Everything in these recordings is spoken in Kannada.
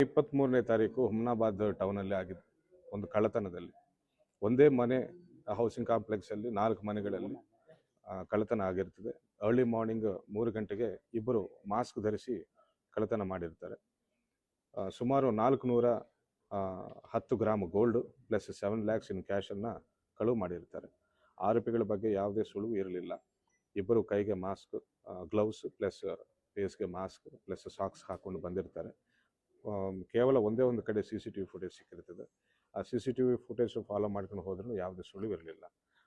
23ನೇ ತಾರೀಕು ಹುಮ್ನಾಬಾದ್ ಟೌನಲ್ಲಿ ಆಗಿದ್ದು ಒಂದು ಕಳ್ಳತನದಲ್ಲಿ ಒಂದೇ ಮನೆ ಹೌಸಿಂಗ್ ಕಾಂಪ್ಲೆಕ್ಸಲ್ಲಿ 4 ಮನೆಗಳಲ್ಲಿ ಕಳ್ಳತನ ಆಗಿರ್ತದೆ. ಅರ್ಲಿ ಮಾರ್ನಿಂಗ್ 3 ಗಂಟೆಗೆ ಇಬ್ಬರು ಮಾಸ್ಕ್ ಧರಿಸಿ ಕಳ್ಳತನ ಮಾಡಿರ್ತಾರೆ. ಸುಮಾರು 410 gram gold plus 7 lakhs in ಕ್ಯಾಶನ್ನು ಕಳುವು ಮಾಡಿರ್ತಾರೆ. ಆರೋಪಿಗಳ ಬಗ್ಗೆ ಯಾವುದೇ ಸುಳಿವು ಇರಲಿಲ್ಲ. ಇಬ್ಬರು ಕೈಗೆ ಮಾಸ್ಕ್, ಗ್ಲೌಸ್ ಪ್ಲಸ್ ಫೇಸ್ಗೆ ಮಾಸ್ಕ್ ಪ್ಲಸ್ ಸಾಕ್ಸ್ ಹಾಕೊಂಡು ಬಂದಿರ್ತಾರೆ. ಕೇವಲ ಒಂದೇ ಒಂದು ಕಡೆ CCTV ಫುಟೇಜ್ ಸಿಕ್ಕಿರ್ತದೆ. ಆ CCTV ಫುಟೇಜ್ ಫಾಲೋ ಮಾಡ್ಕೊಂಡು ಹೋದ್ರೂ ಯಾವುದೇ ಸುಳಿವು ಇರಲಿಲ್ಲ.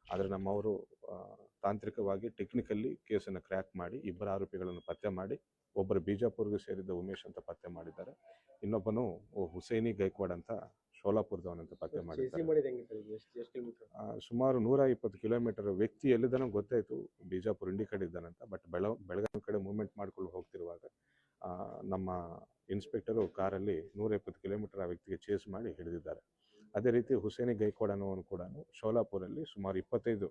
ಆದರೆ ನಮ್ಮವರು ತಾಂತ್ರಿಕವಾಗಿ ಟೆಕ್ನಿಕಲ್ಲಿ ಕೇಸನ್ನು ಕ್ರ್ಯಾಕ್ ಮಾಡಿ ಇಬ್ಬರು ಆರೋಪಿಗಳನ್ನು ಪತ್ತೆ ಮಾಡಿ, ಒಬ್ಬರು ಬಿಜಾಪುರ್ಗೆ ಸೇರಿದ್ದ ಉಮೇಶ್ ಅಂತ ಪತ್ತೆ ಮಾಡಿದ್ದಾರೆ. ಇನ್ನೊಬ್ಬನು ಹುಸೇನಿ ಗೈಕ್ವಾಡ್ ಅಂತ ಶೋಲಾಪುರದವನಂತ ಪತ್ತೆ ಮಾಡಿದ್ದಾರೆ. ಸುಮಾರು 120 ಕಿಲೋಮೀಟರ್ ವ್ಯಕ್ತಿ ಎಲ್ಲಿದ್ದಾನೋ ಗೊತ್ತಾಯಿತು, ಬಿಜಾಪುರ ಇಂಡಿ ಕಡೆ ಇದ್ದಾನಂತ. ಬಟ್ ಬೆಳಗಾವಿ ಕಡೆ ಮೂವ್ಮೆಂಟ್ ಮಾಡ್ಕೊಂಡು ಹೋಗ್ತಿರುವಾಗ ನಮ್ಮ ಇನ್ಸ್ಪೆಕ್ಟರು ಕಾರಲ್ಲಿ 120 ಕಿಲೋಮೀಟರ್ ಆ ವ್ಯಕ್ತಿಗೆ ಚೇಸ್ ಮಾಡಿ ಹಿಡಿದಿದ್ದಾರೆ. ಅದೇ ರೀತಿ ಹುಸೇನಿ ಗೈಕ್ವಾಡ್ ಅನ್ನೋನು ಕೂಡ ಶೋಲಾಪುರಲ್ಲಿ ಸುಮಾರು 25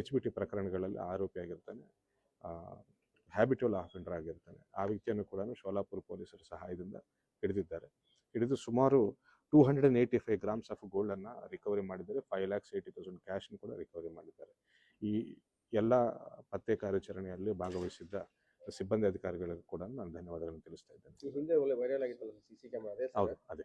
HBT ಪ್ರಕರಣಗಳಲ್ಲಿ ಆರೋಪಿಯಾಗಿರ್ತಾನೆ, ಹ್ಯಾಬಿಟುವಲ್ ಆಫೆಂಡರ್ ಆಗಿರ್ತಾನೆ. ಆ ವ್ಯಕ್ತಿಯನ್ನು ಕೂಡ ಶೋಲಾಪುರ ಪೊಲೀಸರ ಸಹಾಯದಿಂದ ಹಿಡಿದಿದ್ದಾರೆ. ಹಿಡಿದು ಸುಮಾರು 285 ಗ್ರಾಮ್ಸ್ ಆಫ್ ಗೋಲ್ಡನ್ನು ರಿಕವರಿ ಮಾಡಿದ್ದಾರೆ. 5,80,000 ಕ್ಯಾಶನ್ನು ಕೂಡ ರಿಕವರಿ ಮಾಡಿದ್ದಾರೆ. ಈ ಎಲ್ಲ ಪತ್ತೆ ಕಾರ್ಯಾಚರಣೆಯಲ್ಲಿ ಭಾಗವಹಿಸಿದ್ದ ಸಿಬ್ಬಂದಿ ಅಧಿಕಾರಿಗಳಿಗೂ ಕೂಡ ನಾನು ಧನ್ಯವಾದಗಳನ್ನು ತಿಳಿಸ್ತಾ ಇದ್ದೇನೆ. ಹಿಂದೆ ವೈರಲ್ ಆಗಿತ್ತಲ್ಲ CC ಕ್ಯಾಮೆರಾ, ಹೌದು, ಅದೇ.